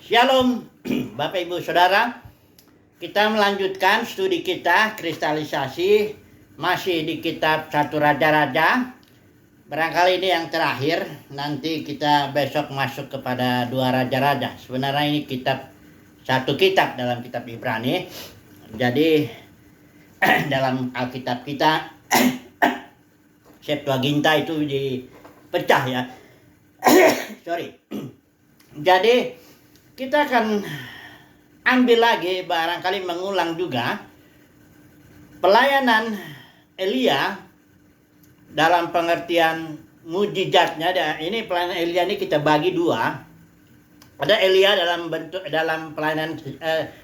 Shalom Bapak Ibu Saudara. Kita melanjutkan studi kita kristalisasi masih di kitab 1 Raja-Raja. Barangkali ini yang terakhir, nanti kita besok masuk kepada 2 Raja-Raja. Sebenarnya ini satu kitab dalam kitab Ibrani. Jadi dalam Alkitab kita Septuaginta itu dipecah ya. Sorry. Jadi kita akan ambil lagi, barangkali mengulang juga pelayanan Elia dalam pengertian mujizatnya. Ini pelayanan Elia ini kita bagi dua. Ada Elia dalam pelayanan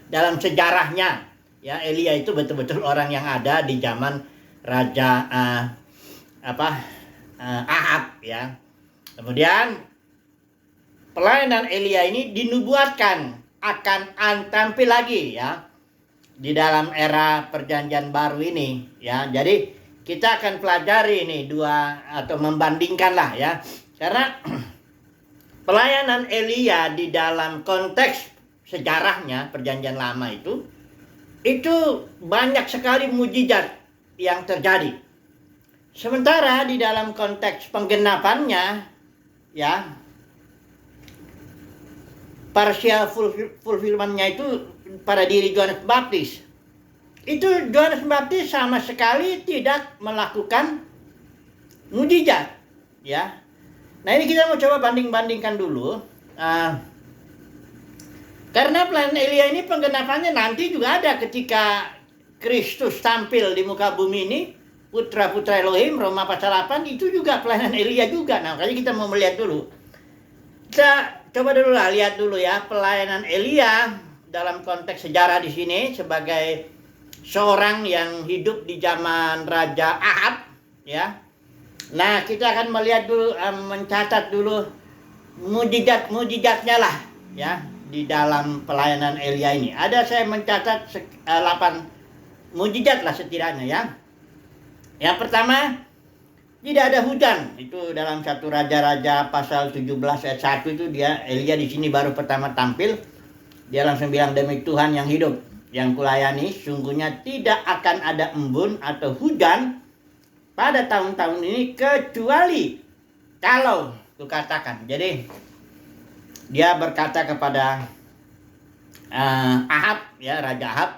dalam sejarahnya. Ya, Elia itu betul-betul orang yang ada di zaman Raja Ahab ya. Kemudian pelayanan Elia ini dinubuatkan akan tampil lagi ya di dalam era perjanjian baru ini ya. Jadi kita akan pelajari ini dua atau membandingkan lah ya. Karena pelayanan Elia di dalam konteks sejarahnya perjanjian lama itu banyak sekali mujizat yang terjadi. Sementara di dalam konteks penggenapannya ya, partial fulfillment-nya itu pada diri Yohanes Baptis. Itu Yohanes Baptis sama sekali tidak melakukan mujizat, ya. Nah, ini kita mau coba banding-bandingkan dulu. Karena pelayanan Elia ini penggenapannya nanti juga ada ketika Kristus tampil di muka bumi ini, putra-putra Elohim, Roma pasal 8, itu juga pelayanan Elia juga. Nah, makanya kita mau melihat dulu. Kita coba dulu lah, lihat dulu ya pelayanan Elia dalam konteks sejarah di sini sebagai seorang yang hidup di zaman Raja Ahab ya. Nah, kita akan melihat dulu, mencatat dulu mujizatnya lah ya di dalam pelayanan Elia ini. Saya mencatat 8 mujizat lah setidaknya ya. Yang pertama, tidak ada hujan. Itu dalam 1 Raja-Raja pasal 17 ayat 1 itu Elia di sini baru pertama tampil. Dia langsung bilang, demi Tuhan yang hidup yang kulayani, sungguhnya tidak akan ada embun atau hujan pada tahun-tahun ini kecuali kalau kukatakan. Jadi dia berkata kepada Ahab ya, Raja Ahab,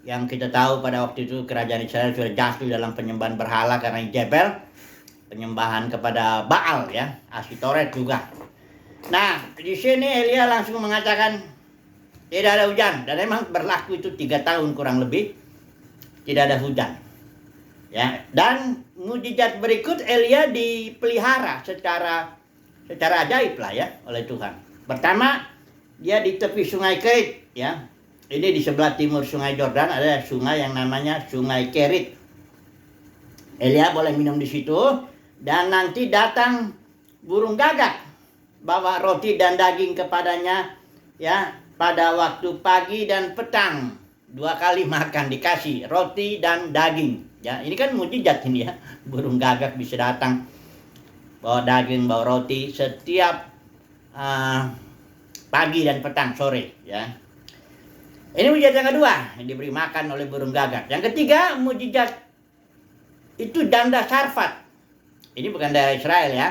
yang kita tahu pada waktu itu kerajaan Israel sudah jatuh dalam penyembahan berhala karena Jebel, penyembahan kepada Baal ya, Asitoret juga. Nah, di sini Elia langsung mengatakan tidak ada hujan, dan memang berlaku itu 3 tahun kurang lebih tidak ada hujan. Ya, dan mujizat berikut Elia dipelihara secara ajaib lah ya oleh Tuhan. Pertama, dia di tepi sungai Kerit ya. Ini di sebelah timur sungai Yordan ada sungai yang namanya Sungai Kerit. Elia boleh minum di situ, dan nanti datang burung gagak bawa roti dan daging kepadanya ya pada waktu pagi dan petang. 2 kali makan, dikasih roti dan daging. Ya, ini kan mujizat ini ya. Burung gagak bisa datang bawa daging, bawa roti setiap pagi dan petang sore ya. Ini mujizat yang kedua, yang diberi makan oleh burung gagak. Yang ketiga, mujizat itu janda Sarfat. Ini bukan daerah Israel ya.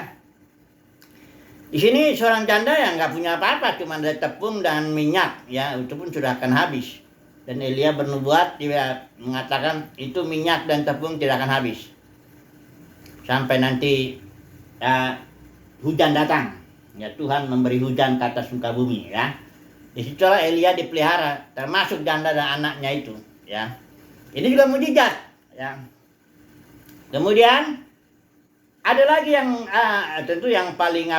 Di sini seorang janda yang nggak punya apa-apa, cuma ada tepung dan minyak ya, itu pun sudah akan habis. Dan Elia bernubuat, dia mengatakan itu minyak dan tepung tidak akan habis sampai nanti hujan datang. Ya, Tuhan memberi hujan ke atas muka bumi ya. Disitulah Elia dipelihara, termasuk janda dan anaknya itu ya. Ini juga mujizat ya. Kemudian ada lagi yang tentu yang paling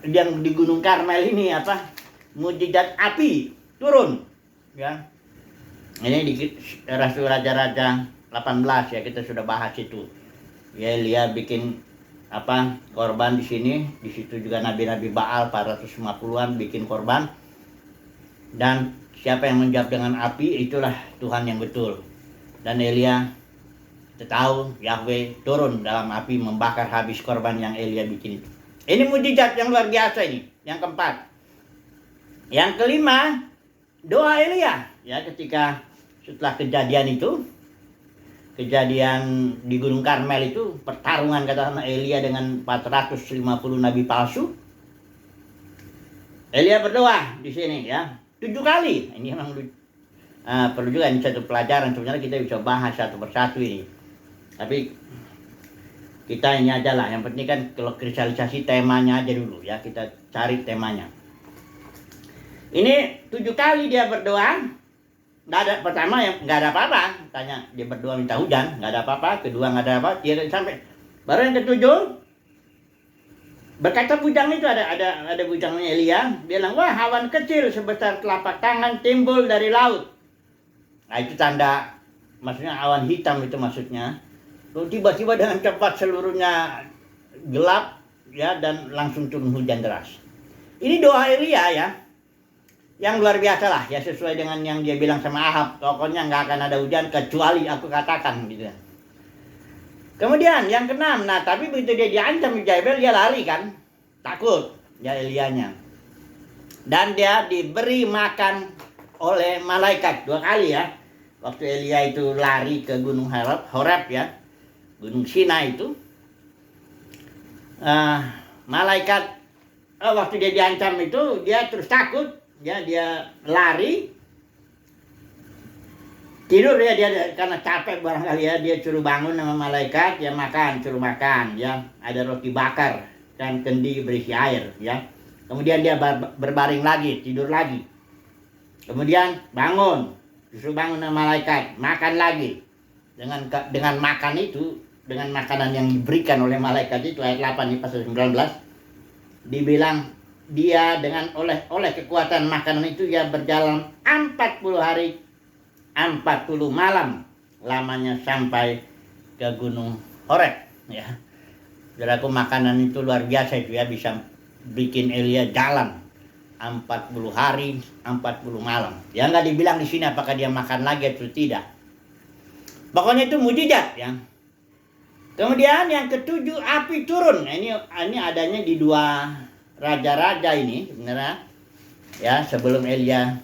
yang di Gunung Karmel ini mujizat api turun ya. Ini di Rasul Raja-Raja 18 ya, kita sudah bahas itu. Ya, Elia bikin korban di sini. Di situ juga nabi-nabi Baal 450-an bikin korban. Dan siapa yang menjawab dengan api, itulah Tuhan yang betul. Dan Elia, kita tahu Yahweh turun dalam api membakar habis korban yang Elia bikin itu. Ini mujizat yang luar biasa ini. Yang keempat, Yang kelima, doa Elia. Ya, ketika setelah kejadian itu, kejadian di Gunung Karmel itu, pertarungan katakanlah Elia dengan 450 nabi palsu. Elia berdoa di sini ya, 7 kali. Ini memang perlu juga, ini satu pelajaran. Sebenarnya kita bisa bahas satu persatu ini. Tapi kita ini aja lah. Yang penting kan kalau kristalisasi temanya aja dulu ya. Kita cari temanya. Ini 7 kali dia berdoa. Nggak ada, pertama yang nggak ada apa-apa. Tanya, dia berdoa minta hujan, nggak ada apa-apa. Kedua nggak ada apa, dia sampai. Baru yang ketujuh, berkata bujang itu ada bujangnya Elia, bilang, wah awan kecil sebesar telapak tangan timbul dari laut. Nah itu tanda, maksudnya awan hitam itu maksudnya. Lalu tiba-tiba dengan cepat seluruhnya gelap ya, dan langsung turun hujan deras. Ini doa Elia ya, yang luar biasa lah ya, sesuai dengan yang dia bilang sama Ahab, pokoknya nggak akan ada hujan kecuali aku katakan gitu. Kemudian yang keenam, nah tapi begitu dia diancam Jezebel, dia lari kan, takut ya Elianya. Dan dia diberi makan oleh malaikat 2 kali ya. Waktu Elia itu lari ke gunung Horeb ya, gunung Sinai itu, malaikat waktu dia diancam itu dia terus takut ya, dia lari. Tidur ya dia karena capek barangkali ya, dia suruh bangun sama malaikat, ya makan, suruh makan ya, ada roti bakar dan kendi berisi air ya. Kemudian dia berbaring lagi, tidur lagi. Kemudian bangun, disuruh bangun sama malaikat, makan lagi. Dengan makan itu, dengan makanan yang diberikan oleh malaikat itu, ayat 8 di pasal 19, dibilang dia dengan oleh kekuatan makanan itu ya berjalan 40 hari 40 malam lamanya sampai ke gunung Horeb ya. Saudaraku, makanan itu luar biasa itu ya, bisa bikin Elia jalan 40 hari 40 malam. Ya nggak dibilang di sini apakah dia makan lagi atau tidak. Pokoknya itu mujizat ya. Kemudian yang ketujuh, api turun. Nah, ini adanya di 2 raja-raja ini sebenarnya ya, sebelum Elia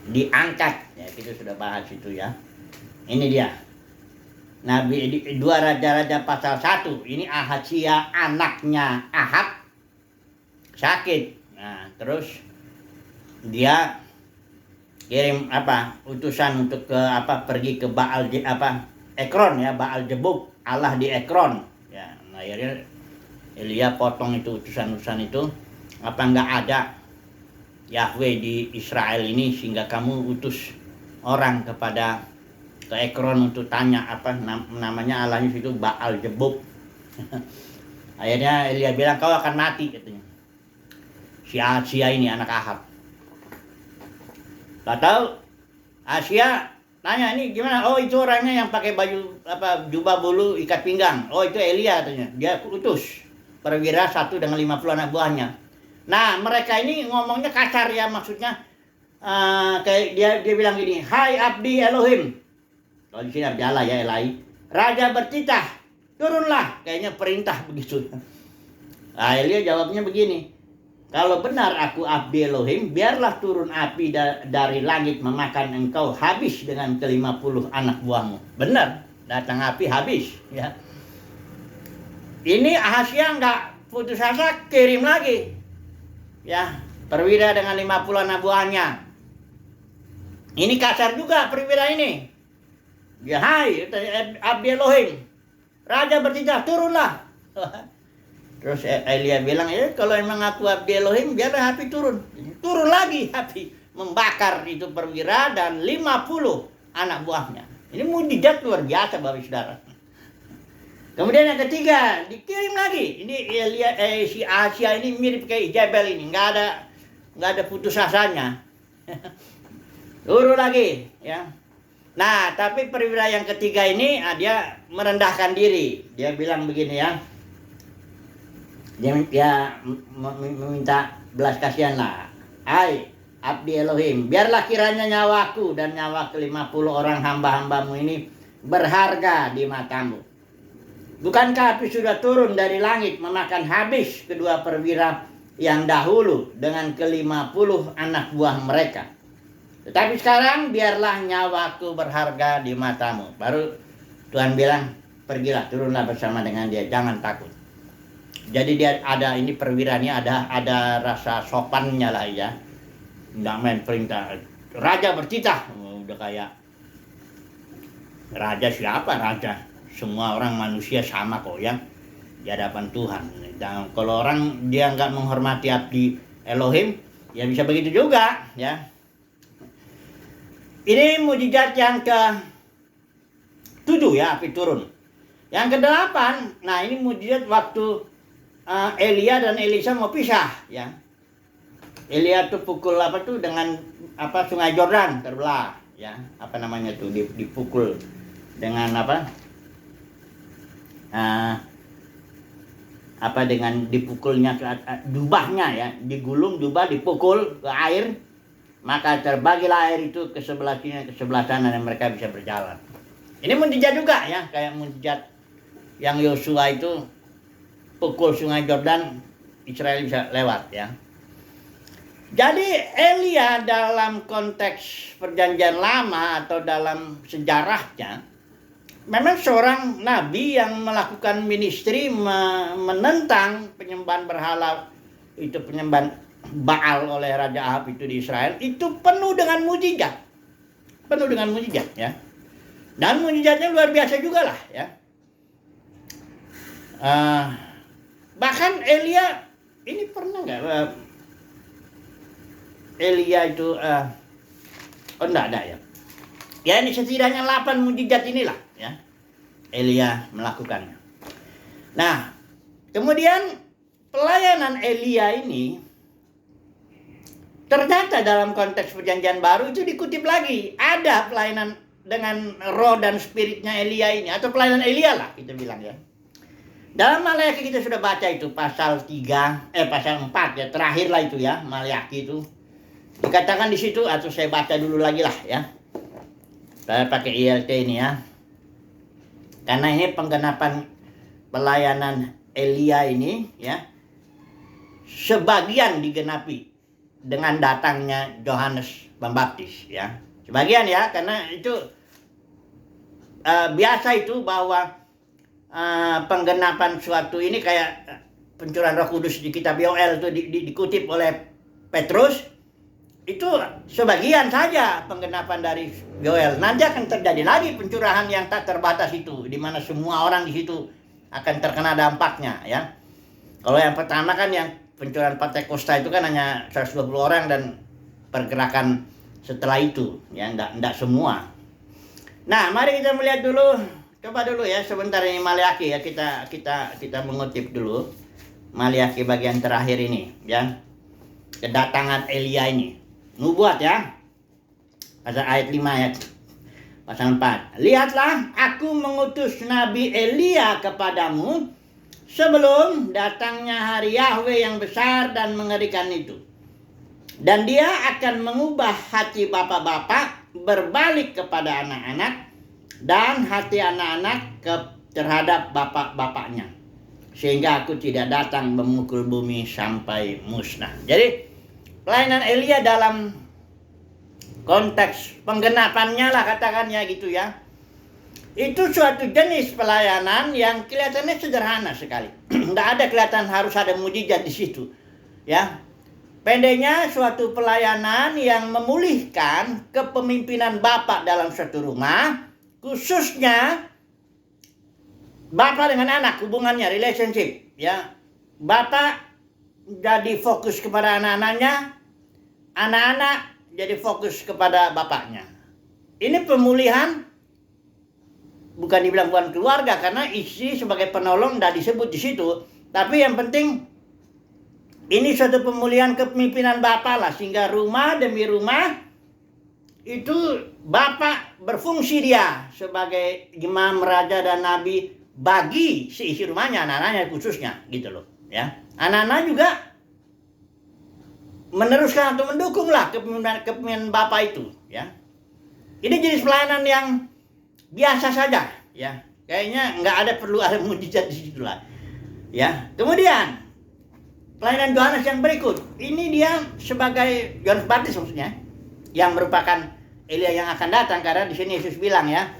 diangkat ya, kita sudah bahas itu ya. Ini dia Nabi 2 Raja-Raja pasal 1. Ini Ahazia anaknya Ahab sakit. Nah terus dia kirim utusan untuk ke pergi ke Baal Ekron ya, Baal Jebuk, Allah di Ekron ya. Nah, akhirnya Elia potong itu utusan-utusan itu, nggak ada Yahweh di Israel ini sehingga kamu utus orang ke Ekron untuk tanya namanya Allahnya itu Baal Jebuk. Akhirnya Elia bilang, kau akan mati katanya. Si Ahazia ini anak Ahab. Gak tahu, Ahazia tanya, ini gimana? Oh itu orangnya yang pakai baju jubah bulu ikat pinggang. Oh itu Elia katanya. Dia utus perwira 1 dengan 50 anak buahnya. Nah mereka ini ngomongnya kasar ya, maksudnya kayak dia bilang gini, hai abdi Elohim. Kalau di sini abdi Allah ya, Elai. Raja bertitah, turunlah. Kayaknya perintah begitu. Nah Elia jawabnya begini, kalau benar aku abdi Elohim, biarlah turun api dari langit memakan engkau habis dengan ke-50 anak buahmu. Benar, datang api habis ya. Ini Ahazia nggak putus asa, kirim lagi ya perwira dengan 50 anak buahnya. Ini kasar juga perwira ini. Ya, hai abdi Elohim, raja bertitah, turunlah. Terus Elia bilang, ya kalau emang aku abdi Elohim, biarlah api turun. Turun lagi api, membakar itu perwira dan 50 anak buahnya. Ini mujizat luar biasa Bapak Saudara. Kemudian yang ketiga, dikirim lagi. Ini Elia, si Ahazia ini mirip kayak Jezebel ini, nggak ada putus asanya. Turun lagi ya. Nah tapi perwira yang ketiga ini dia merendahkan diri. Dia bilang begini ya, dia meminta belas kasihan lah. Hai abdi Elohim, biarlah kiranya nyawaku dan nyawa ke-50 orang hamba-hambamu ini berharga di matamu. Bukankah api sudah turun dari langit memakan habis kedua perwira yang dahulu dengan ke-50 anak buah mereka. Tetapi sekarang biarlah nyawaku berharga di matamu. Baru Tuhan bilang, pergilah, turunlah bersama dengan dia, jangan takut. Jadi dia ada ini perwiranya, ada rasa sopannya lah ya. Nggak main perintah. Raja bertitah, udah kayak raja siapa raja? Semua orang manusia sama kok ya di hadapan Tuhan. Dan kalau orang dia nggak menghormati abdi Elohim, ya bisa begitu juga ya. Ini mujizat yang ke-7 ya, api turun. Yang ke-8, nah ini mujizat waktu Elia dan Elisa mau pisah ya. Elia tuh pukul apa tuh dengan apa Sungai Yordan terbelah ya. Apa namanya tuh dipukul dengan dengan dipukulnya jubahnya ya, digulung jubah dipukul ke air, maka terbagilah air itu ke sebelah sini ke sebelah sana dan mereka bisa berjalan. Ini mujizat juga ya, kayak mujizat yang Yosua itu pukul Sungai Yordan, Israel bisa lewat ya. Jadi Elia dalam konteks perjanjian lama atau dalam sejarahnya memang seorang nabi yang melakukan ministry menentang penyembahan berhala, itu penyembahan Baal oleh Raja Ahab itu di Israel, itu penuh dengan mujizat. Penuh dengan mujizat ya. Dan mujizatnya luar biasa juga lah ya. Bahkan Elia ini pernah nggak Elia itu enggak ada ya. Ya ini setidaknya 8 mujizat inilah ya Elia melakukannya. Nah, kemudian pelayanan Elia ini ternyata dalam konteks perjanjian baru itu dikutip lagi. Ada pelayanan dengan roh dan spiritnya Elia ini, atau pelayanan Elia lah kita bilang ya. Dalam Maleakhi kita sudah baca itu pasal 4 ya, terakhir lah itu ya, Maleakhi itu. Dikatakan di situ, atau saya baca dulu lagi lah ya. Saya pakai ILT ini ya. Karena ini penggenapan pelayanan Elia ini ya, sebagian digenapi dengan datangnya Yohanes Pembaptis ya. Sebagian ya, karena itu biasa itu bahwa penggenapan suatu ini kayak pencurahan Roh Kudus di kitab Yoel itu dikutip oleh Petrus, itu sebagian saja penggenapan dari Yoel. Nanti akan terjadi lagi pencurahan yang tak terbatas itu, di mana semua orang di situ akan terkena dampaknya ya. Kalau yang pertama kan yang pencurahan Pentakosta itu kan hanya 120 orang dan pergerakan setelah itu ya, enggak semua. Nah, mari kita melihat dulu, coba dulu ya sebentar ini Maleakhi ya, kita mengutip dulu Maleakhi bagian terakhir ini ya. Kedatangan Elia ini. Nubuat ya. Pasal ayat 5 ayat pasal 4. Lihatlah, aku mengutus Nabi Elia kepadamu sebelum datangnya hari Yahweh yang besar dan mengerikan itu. Dan dia akan mengubah hati bapak-bapak berbalik kepada anak-anak, dan hati anak-anak terhadap bapak-bapaknya, sehingga aku tidak datang memukul bumi sampai musnah. Jadi pelayanan Elia dalam konteks penggenapannya lah katakannya gitu ya, itu suatu jenis pelayanan yang kelihatannya sederhana sekali. Tidak ada kelihatan harus ada mujizat di situ ya. Pendeknya suatu pelayanan yang memulihkan kepemimpinan bapak dalam suatu rumah, khususnya bapak dengan anak, hubungannya, relationship ya. Bapak jadi fokus kepada anak-anaknya, anak-anak jadi fokus kepada bapaknya. Ini pemulihan, bukan dibilang bukan keluarga karena istri sebagai penolong tidak disebut di situ, tapi yang penting ini suatu pemulihan kepemimpinan bapak lah, sehingga rumah demi rumah itu bapak berfungsi dia sebagai imam, raja dan nabi bagi seisi rumahnya, anak-anaknya khususnya gitu loh ya. Anak-anak juga meneruskan atau mendukung lah kepemimpinan bapak itu ya. Ini jenis pelayanan yang biasa saja ya. Kayaknya nggak ada perlu ada mujizat di situ lah ya. Kemudian pelayanan Yohanes yang berikut. Ini dia sebagai Yohanes Baptis maksudnya, yang merupakan Elia yang akan datang, karena di sini Yesus bilang ya,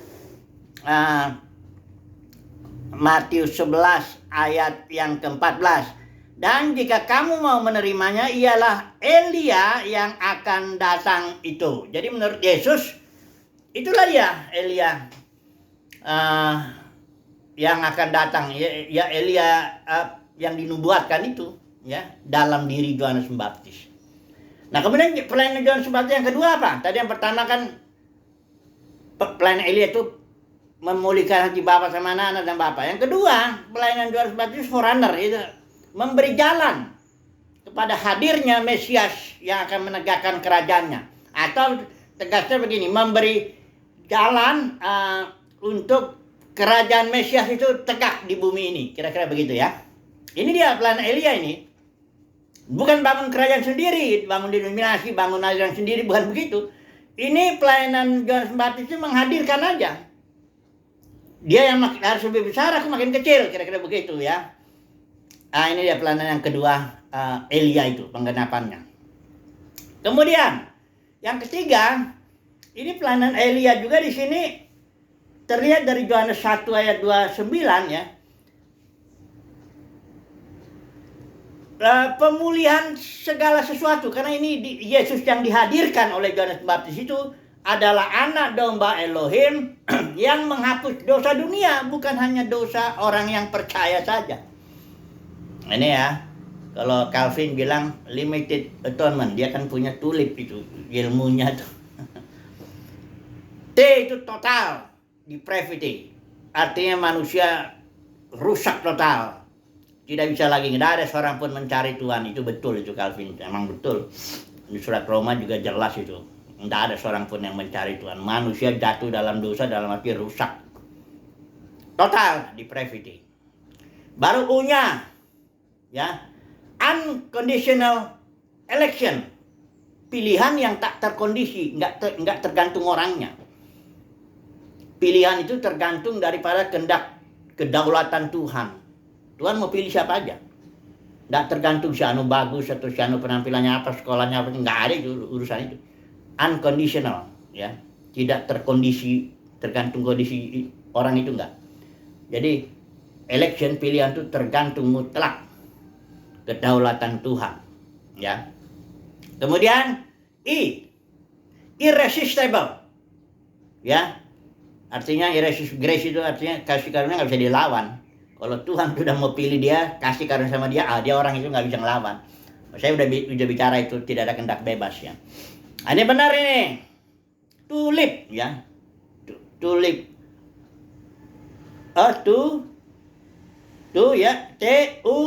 Matius 11 ayat yang ke-14. Dan jika kamu mau menerimanya, ialah Elia yang akan datang itu. Jadi menurut Yesus, itulah dia Elia yang akan datang. Ya Elia yang dinubuatkan itu ya dalam diri Yohanes Pembaptis. Nah, kemudian pelayanan Yohanes Pembaptis yang kedua apa? Tadi yang pertama kan pelayanan Elia itu memulihkan hati Bapa sama anak dan Bapa. Yang kedua, pelayanan Yohanes Pembaptis forerunner, itu memberi jalan kepada hadirnya Mesias yang akan menegakkan kerajaannya. Atau tegasnya begini, memberi jalan untuk kerajaan Mesias itu tegak di bumi ini. Kira-kira begitu ya. Ini dia pelayanan Elia ini. Bukan bangun kerajaan sendiri, bangun denominasi, bangun aliran sendiri, bukan begitu. Ini pelayanan Yohanes Pembaptis itu menghadirkan aja. Dia yang harus lebih besar, aku makin kecil, kira-kira begitu ya. Ini dia pelayanan yang kedua Elia itu, penggenapannya. Kemudian yang ketiga, ini pelayanan Elia juga di sini terlihat dari Yohanes 1 ayat 29 ya. Pemulihan segala sesuatu, karena ini Yesus yang dihadirkan oleh Yohanes Pembaptis itu adalah anak domba Elohim yang menghapus dosa dunia, bukan hanya dosa orang yang percaya saja. Ini ya, kalau Calvin bilang limited atonement, dia kan punya tulip itu ilmunya tuh. T itu total depravity, artinya manusia rusak total. Tidak bisa lagi, tidak ada seorang pun mencari Tuhan. Itu betul, itu Calvin, emang betul. Di surat Roma juga jelas itu. Tidak ada seorang pun yang mencari Tuhan. Manusia jatuh dalam dosa, dalam arti rusak. Total depravity. Baru U-nya, ya, unconditional election. Pilihan yang tak terkondisi, nggak tergantung orangnya. Pilihan itu tergantung daripada kehendak kedaulatan Tuhan. Tuhan mau pilih siapa aja. Nggak tergantung si anu bagus atau si anu penampilannya apa, sekolahnya apa, nggak ada itu urusan itu. Unconditional, ya, tidak terkondisi, tergantung kondisi orang itu enggak. Jadi election, pilihan itu tergantung mutlak kedaulatan Tuhan, ya. Kemudian irresistible, ya, artinya irresistible grace itu artinya kasih karunia nggak bisa dilawan. Kalau Tuhan sudah mau pilih dia, kasih karunia sama dia, dia orang itu nggak bisa ngelawan. Saya udah bicara itu tidak ada kehendak bebas ya. Ini benar ini. Tulip ya. Tulip. Ya. T-U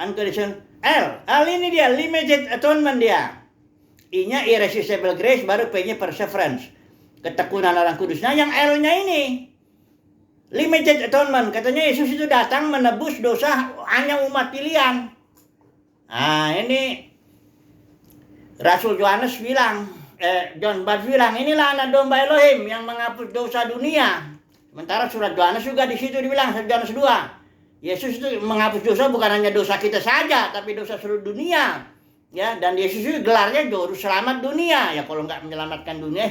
unconditional L. L ini dia limited atonement dia. I-nya irresistible grace, baru P-nya perseverance. Ketekunan orang kudus. Nah yang L-nya ini limited atonement, katanya Yesus itu datang menebus dosa hanya umat pilihan. Ini Rasul Yohanes bilang, John Baptis bilang, inilah anak domba Elohim yang menghapus dosa dunia. Sementara surat Yohanes juga di situ dibilang, Yohanes 2, Yesus itu menghapus dosa bukan hanya dosa kita saja, tapi dosa seluruh dunia. Ya, dan Yesus itu gelarnya juru selamat dunia. Ya kalau nggak menyelamatkan dunia,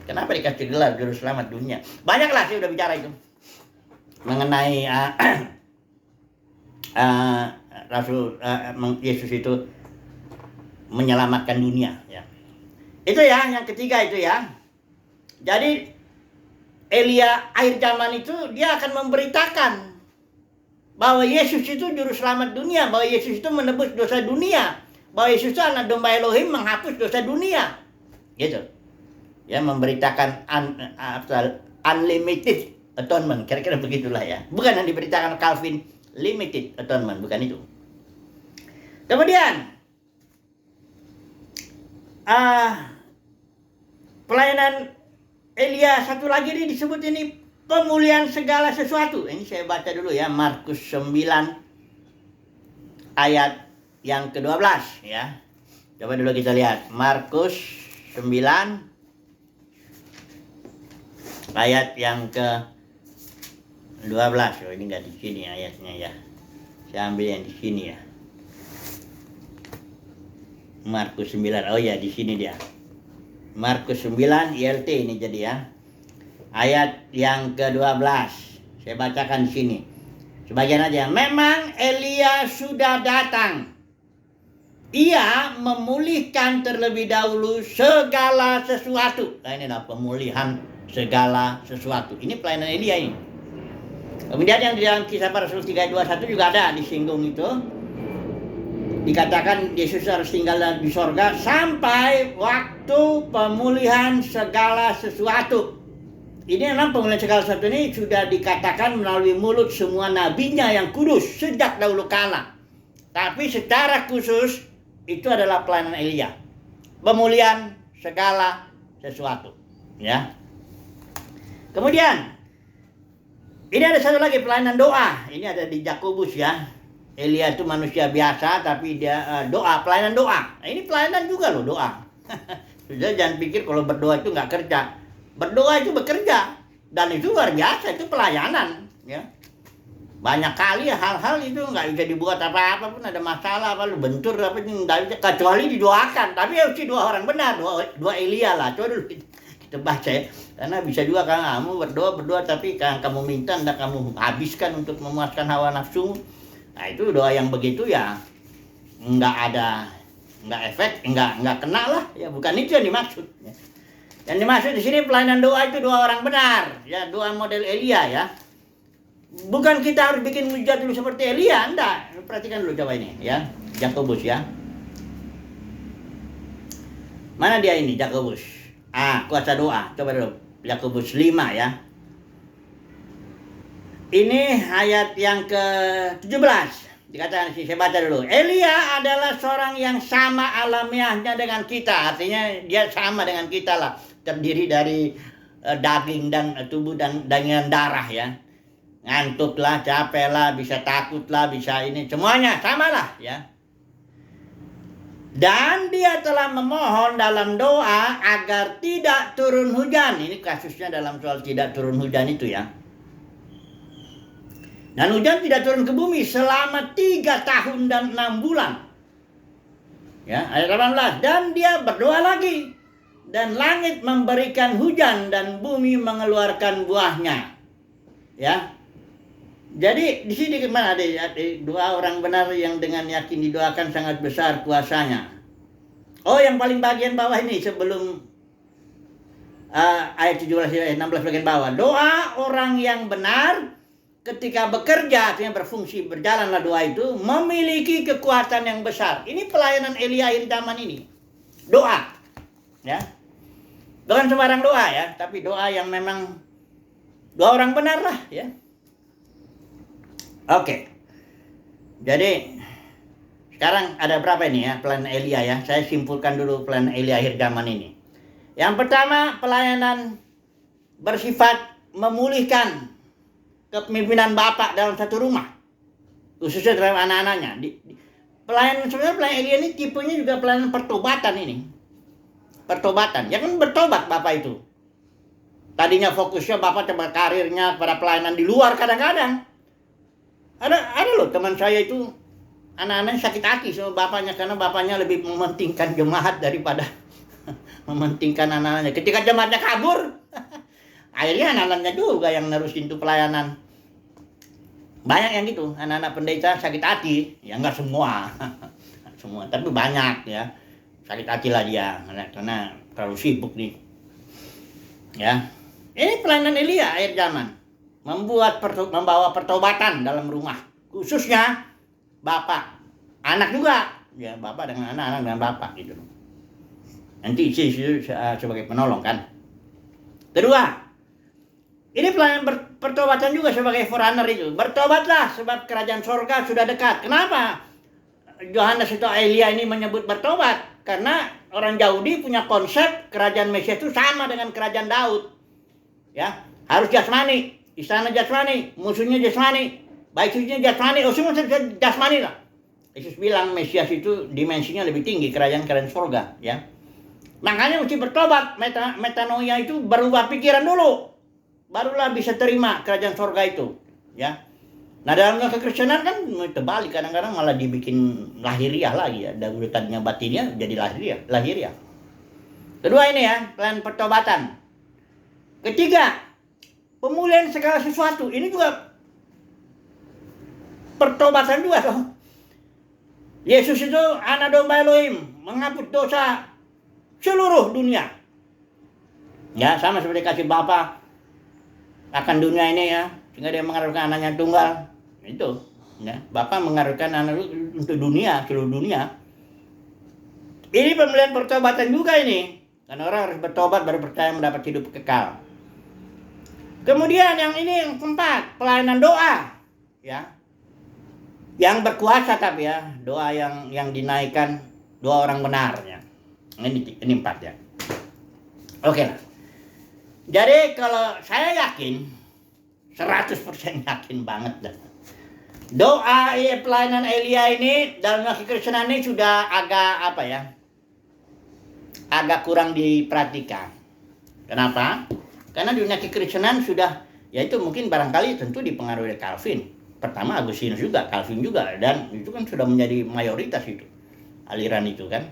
kenapa dikasih gelar juru selamat dunia? Banyaklah saya udah bicara itu mengenai Rasul Yesus itu menyelamatkan dunia ya. Itu ya yang ketiga itu ya. Jadi Elia akhir zaman itu dia akan memberitakan bahwa Yesus itu juru selamat dunia, bahwa Yesus itu menebus dosa dunia, bahwa Yesus itu anak domba Elohim menghapus dosa dunia. Gitu. Ya, memberitakan unlimited atonement, kira-kira begitulah ya. Bukan yang diberitakan Calvin limited atonement, bukan itu. Kemudian pelayanan Elia satu lagi ini disebut ini pemulihan segala sesuatu. Ini saya baca dulu ya, Markus 9 ayat yang ke-12 ya. Coba dulu kita lihat Markus 9 ayat yang ke 12. Oh, ini enggak di sini ayatnya ya. Saya ambil yang di sini ya. Markus 9. Oh ya, di sini dia. Markus 9 ILT ini jadi ya. Ayat yang ke-12. Saya bacakan di sini. Sebagian aja. Memang Elia sudah datang. Ia memulihkan terlebih dahulu segala sesuatu. Nah, ini adalah pemulihan segala sesuatu. Ini pelayanan Elia ini. Kemudian yang di dalam Kisah Para Rasul 3:21 juga ada disinggung itu. Dikatakan Yesus harus tinggal di sorga sampai waktu pemulihan segala sesuatu. Ini memang pemulihan segala sesuatu ini sudah dikatakan melalui mulut semua nabinya yang kudus sejak dahulu kala. Tapi secara khusus itu adalah pelayanan Elia. Pemulihan segala sesuatu. Ya. Kemudian ini ada satu lagi pelayanan doa. Ini ada di Yakobus ya. Elia itu manusia biasa tapi dia doa, pelayanan doa. Nah, ini pelayanan juga loh doa. Sudah jangan pikir kalau berdoa itu nggak kerja. Berdoa itu bekerja dan itu luar biasa, itu pelayanan ya. Banyak kali hal-hal itu nggak bisa dibuat apa-apa pun ada masalah apa lu bentur apa nggak bisa kecuali didoakan. Tapi harus dua orang benar, dua Elia lah. Coba dulu kita baca ya. Karena bisa juga kan kamu berdoa tapi kan kamu minta hendak kamu habiskan untuk memuaskan hawa nafsumu. Nah itu doa yang begitu ya nggak efek, nggak kena lah ya, bukan itu yang dimaksud ya. Yang dimaksud di sini pelayanan doa itu dua orang benar ya, doa model Elia ya. Bukan kita harus bikin mujizat dulu seperti Elia, enggak. Perhatikan dulu coba ini ya, Yakobus ya. Mana dia ini Yakobus? Kuasa doa. Coba dulu Yakobus 5 ya. Ini ayat yang ke-17. Dikatakan sih, saya baca dulu. Elia adalah seorang yang sama alamiahnya dengan kita. Artinya dia sama dengan kita lah. Terdiri dari daging dan tubuh dan dengan darah ya. Ngantuk lah, capek lah, bisa takut lah, bisa ini. Semuanya sama lah ya. Dan dia telah memohon dalam doa agar tidak turun hujan. Ini kasusnya dalam soal tidak turun hujan itu ya. Dan hujan tidak turun ke bumi selama 3 tahun dan 6 bulan. Ya, ayat 18. Dan dia berdoa lagi. Dan langit memberikan hujan dan bumi mengeluarkan buahnya. Ya. Jadi di sini mana ada dua orang benar yang dengan yakin didoakan sangat besar kuasanya. Oh, yang paling bagian bawah ini sebelum ayat 17 ayat 16 bagian bawah. Doa orang yang benar ketika bekerja, artinya berfungsi, berjalanlah doa itu, memiliki kekuatan yang besar. Ini pelayanan Elia akhir zaman ini. Doa. Ya. Bukan sembarang doa ya, tapi doa yang memang doa orang benar lah ya. Oke. Jadi sekarang ada berapa ini ya pelayanan Elia ya. Saya simpulkan dulu pelayanan Elia akhir zaman ini. Yang pertama, pelayanan bersifat memulihkan kepemimpinan bapak dalam satu rumah, khususnya dalam anak-anaknya. Pelayanan sebenarnya pelayanan Elia ini tipenya juga pelayanan pertobatan ini. Pertobatan, ya kan bertobat bapak itu. Tadinya fokusnya bapak coba karirnya pada pelayanan di luar kadang-kadang. Ada loh teman saya itu anak-anaknya sakit hati sama bapaknya karena bapaknya lebih mementingkan jemaat daripada mementingkan anak-anaknya. Ketika jemaatnya kabur, akhirnya anak-anaknya juga yang nerusin tuh pelayanan. Banyak yang gitu, anak-anak pendeta sakit hati, ya enggak semua, semua, tapi banyak ya sakit hati lah dia karena terlalu sibuk nih. Ya, ini pelayanan Elia akhir zaman. Membawa pertobatan dalam rumah, khususnya bapak, anak juga, ya bapak dengan anak dengan bapak gitu. Nanti isi sebagai penolong kan. Kedua, ini pelayanan pertobatan juga sebagai forerunner itu. Bertobatlah sebab kerajaan sorga sudah dekat. Kenapa Yohanes itu Elia ini menyebut bertobat? Karena orang Yahudi punya konsep kerajaan Mesias itu sama dengan kerajaan Daud. Ya, harus jasmani. Istana jasmani, musuhnya jasmani, baik sucinya jasmani, semua jasmani lah. Yesus bilang Mesias itu dimensinya lebih tinggi, kerajaan surga, ya. Makanya mesti bertobat, metanoia itu berubah pikiran dulu, barulah bisa terima kerajaan surga itu, ya. Nah dalam kekristenan kan terbalik, kadang-kadang malah dibikin lahiriah lagi ya. Dan udah tadinya batinnya jadi lahiriah. Kedua ini ya, plan pertobatan. Ketiga, pemulihan segala sesuatu. Ini juga pertobatan juga toh. Yesus itu anak domba Elohim, menghapus dosa seluruh dunia. Ya, sama seperti kasih Bapa akan dunia ini ya, sehingga dia mengaruniakan anaknya tunggal. Itu, ya, Bapa mengaruniakan anak untuk dunia, seluruh dunia. Ini pembelian pertobatan juga ini, karena orang harus bertobat baru percaya mendapat hidup kekal. Kemudian yang ini yang keempat, pelayanan doa, ya, yang berkuasa tapi ya, doa yang dinaikkan doa orang benarnya. Ini empat ya. Oke lah. Jadi kalau saya yakin, 100% yakin banget dah. Doa pelayanan Elia ini dalam kekristenan ini sudah agak apa ya? Agak kurang diperhatikan. Kenapa? Karena dunia kekristenan sudah, ya itu mungkin barangkali tentu dipengaruhi oleh Calvin. Pertama Agustinus juga, Calvin juga, dan itu kan sudah menjadi mayoritas itu. Aliran itu kan,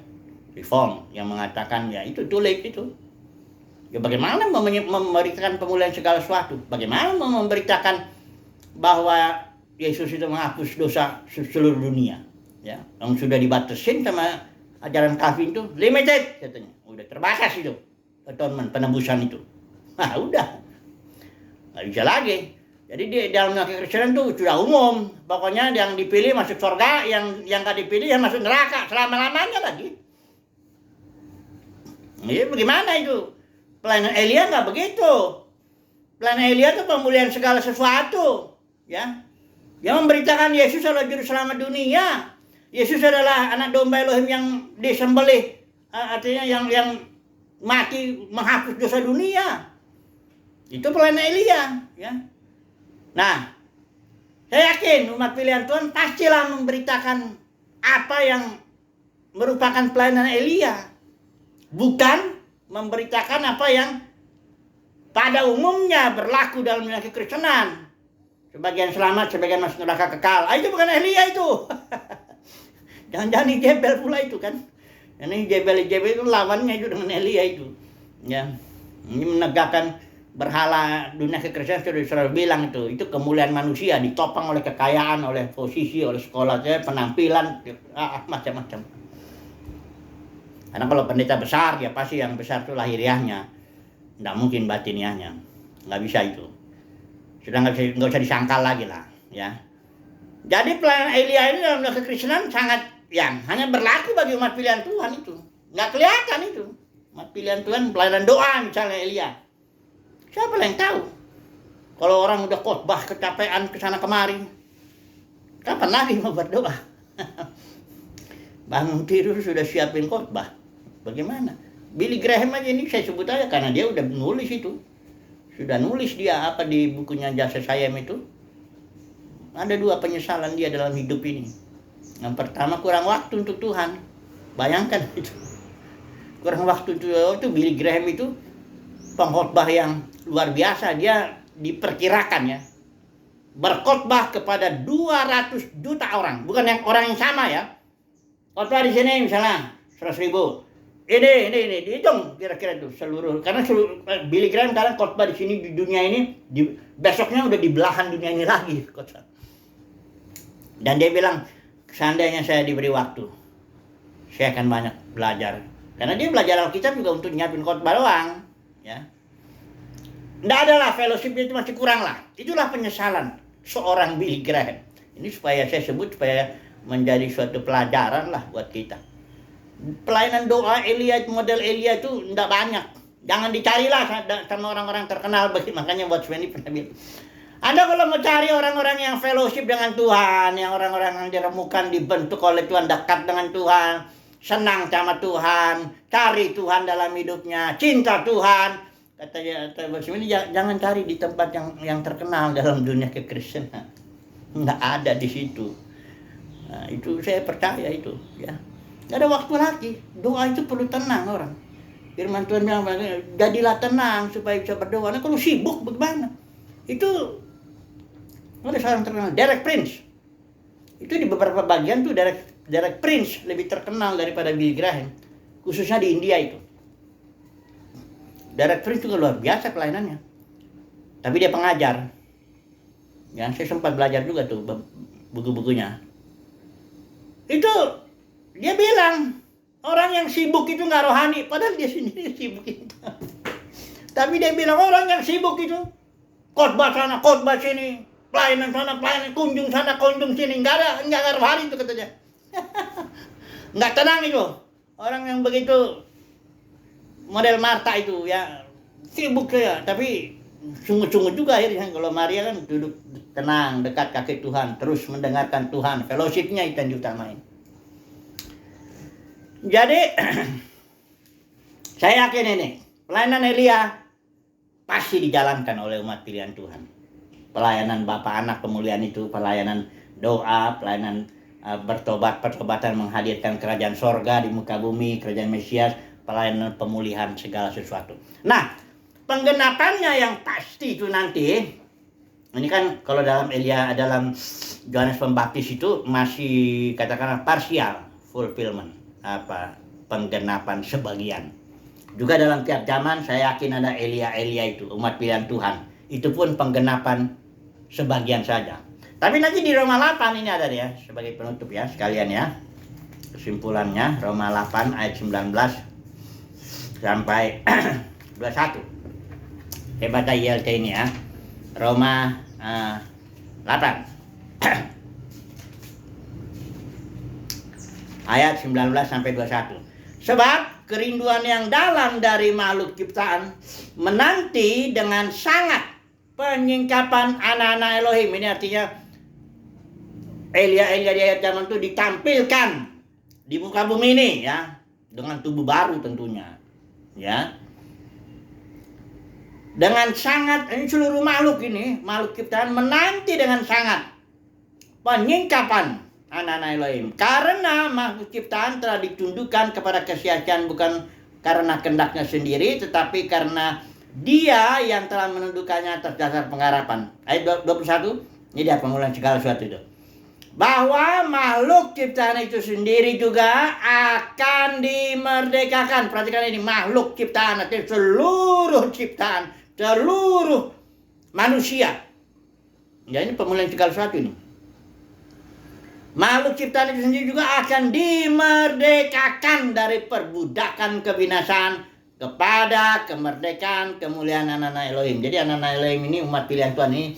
Reform yang mengatakan ya itu too late itu. Ya bagaimana memberitakan pemulihan segala sesuatu? Bagaimana memberitakan bahwa Yesus itu menghapus dosa seluruh dunia? Ya, yang sudah dibatasin sama ajaran Calvin itu limited katanya. Udah terbatas itu atonement, penebusan itu. Nah udah, nggak bisa lagi. Jadi di dalam kekristenan itu sudah umum. Pokoknya yang dipilih masuk surga, yang nggak dipilih yang masuk neraka selama-lamanya lagi. Ini bagaimana itu? Pelayanan Elia nggak begitu. Pelayanan Elia itu pemulihan segala sesuatu, ya. Yang memberitakan Yesus adalah juru selamat dunia. Yesus adalah anak domba Elohim yang disembelih, artinya yang mati menghapus dosa dunia. Itu pelayanan Elia, ya. Nah, saya yakin umat pilihan Tuhan pastilah memberitakan apa yang merupakan pelayanan Elia. Bukan memberitakan apa yang pada umumnya berlaku dalam dunia kekristenan. Sebagian selamat, sebagian masuk neraka kekal. Itu bukan Elia itu. Jangan-jangan Jebel pula itu kan. Ini Jebel itu lawannya itu dengan Elia itu. Ya, ini menegakkan berhala dunia kekristenan sudah bilang itu kemuliaan manusia ditopang oleh kekayaan, oleh posisi, oleh sekolah, penampilan, macam-macam. Karena kalau pendeta besar ya pasti yang besar itu lahiriahnya, nggak mungkin batiniahnya, nggak bisa itu. Sudah nggak usah disangkal lagi lah, ya. Jadi pelayanan Elia ini dalam kekristenan sangat yang hanya berlaku bagi umat pilihan Tuhan itu, nggak kelihatan itu. Umat pilihan Tuhan pelayanan doa misalnya Elia. Siapa yang tahu? Kalau orang udah khotbah kecapean kesana kemari, kapan lagi mau berdoa? Bangun tidur sudah siapin khotbah. Bagaimana? Billy Graham aja ini saya sebut aja karena dia udah nulis itu. Sudah nulis dia apa di bukunya Jasa Sayem itu. Ada 2 penyesalan dia dalam hidup ini. Yang pertama kurang waktu untuk Tuhan. Bayangkan itu. Kurang waktu itu Billy Graham itu pengkhotbah yang luar biasa. Dia diperkirakan ya berkhotbah kepada 200 juta orang. Bukan yang orang yang sama ya. Khotbah di sini misalnya 100.000. Ini dihitung kira-kira itu seluruh, karena Billy Graham kadang khotbah di sini di dunia ini, besoknya udah di belahan dunia ini lagi khotbah. Dan dia bilang, seandainya saya diberi waktu, saya akan banyak belajar. Karena dia belajar Alkitab juga untuk nyiapin khotbah doang, ya. Nggak ada lah, fellowship itu masih kurang lah. Itulah penyesalan seorang Billy Graham. Ini supaya saya sebut supaya menjadi suatu pelajaran lah buat kita. Pelayanan doa Elia, model Elia itu enggak banyak. Jangan dicarilah sama orang-orang terkenal. Makanya Watchman ini pernah bilang, Anda kalau mau cari orang-orang yang fellowship dengan Tuhan, yang orang-orang yang diremukan, dibentuk oleh Tuhan, dekat dengan Tuhan, senang sama Tuhan, cari Tuhan dalam hidupnya, cinta Tuhan, kata Watchman ini, jangan cari di tempat yang terkenal dalam dunia kekristenan. Enggak ada di situ. Nah, itu saya percaya itu, ya. Gak ada waktu lagi. Doa itu perlu tenang orang. Firman Tuhan bilang, jadilah tenang supaya bisa berdoa. Nah kalau sibuk bagaimana? Itu Ada seorang terkenal, Derek Prince. Itu di beberapa bagian tuh Derek Prince lebih terkenal daripada Billy Graham, khususnya di India itu. Derek Prince juga luar biasa pelayanannya. Tapi dia pengajar. Ya, saya sempat belajar juga tuh buku-bukunya. Itu dia bilang, orang yang sibuk itu nggak rohani, padahal dia sendiri sibuk itu. Tapi dia bilang orang yang sibuk itu, khotbah sana, khotbah sini, pelayanan sana, pelayanan, kunjung sana, kunjung sini, nggak ada rohani itu katanya. Nggak tenang itu. Orang yang begitu model Marta itu ya sibuk saya, tapi sungguh-sungguh juga akhirnya. Kalau Maria kan duduk tenang dekat kaki Tuhan, terus mendengarkan Tuhan, fellowship-nya itu yang diutamain. Jadi saya yakin ini pelayanan Elia pasti dijalankan oleh umat pilihan Tuhan. Pelayanan Bapa Anak Pemulihan itu, pelayanan doa, pelayanan pertobatan menghadirkan kerajaan sorga di muka bumi, kerajaan Mesias, pelayanan pemulihan segala sesuatu. Nah, penggenapannya yang pasti itu nanti, ini kan kalau dalam Yohanes Pembaptis itu masih katakanlah partial fulfillment, penggenapan sebagian. Juga dalam tiap zaman saya yakin ada Elia itu, umat pilihan Tuhan. Itu pun penggenapan sebagian saja. Tapi nanti di Roma 8 ini ada ya, sebagai penutup ya sekalian ya. Kesimpulannya Roma 8 ayat 19 sampai 21. Hebatnya ILT ini ya. Roma 8 ayat 19 sampai 21. Sebab kerinduan yang dalam dari makhluk ciptaan menanti dengan sangat penyingkapan anak-anak Elohim. Ini artinya Elia di akhir zaman itu ditampilkan di muka bumi ini ya, dengan tubuh baru tentunya ya. Dengan sangat, ini seluruh makhluk ini, makhluk ciptaan menanti dengan sangat penyingkapan anak-anak Elohim. Karena makhluk ciptaan telah ditundukkan kepada kesia-siaan bukan karena kehendaknya sendiri, tetapi karena Dia yang telah menundukkannya atas dasar pengharapan. Ayat 21, ini dia pengulangan segala sesuatu itu. Bahwa makhluk ciptaan itu sendiri juga akan dimerdekakan. Perhatikan ini, makhluk ciptaan, artinya seluruh ciptaan, seluruh manusia. Ya, ini pemulihan segala sesuatu ini. Makhluk ciptaan itu sendiri juga akan dimerdekakan dari perbudakan kebinasaan kepada kemerdekaan kemuliaan anak-anak Elohim. Jadi anak-anak Elohim ini, umat pilihan Tuhan ini,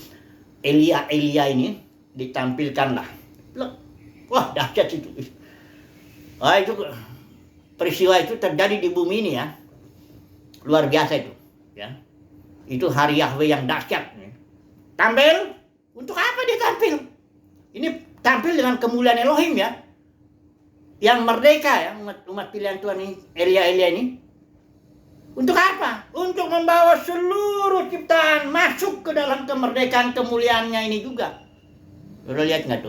Elia ini ditampilkanlah. Wah, dahsyat itu. Wah, itu peristiwa itu terjadi di bumi ini ya. Luar biasa itu, ya. Itu hari Yahweh yang dahsyat. Tampil, untuk apa dia tampil? Ini tampil dengan kemuliaan Elohim ya. Yang merdeka ya, umat pilihan Tuhan ini, Elia ini. Untuk apa? Untuk membawa seluruh ciptaan masuk ke dalam kemerdekaan kemuliaannya ini juga. Udah lihat nggak tuh?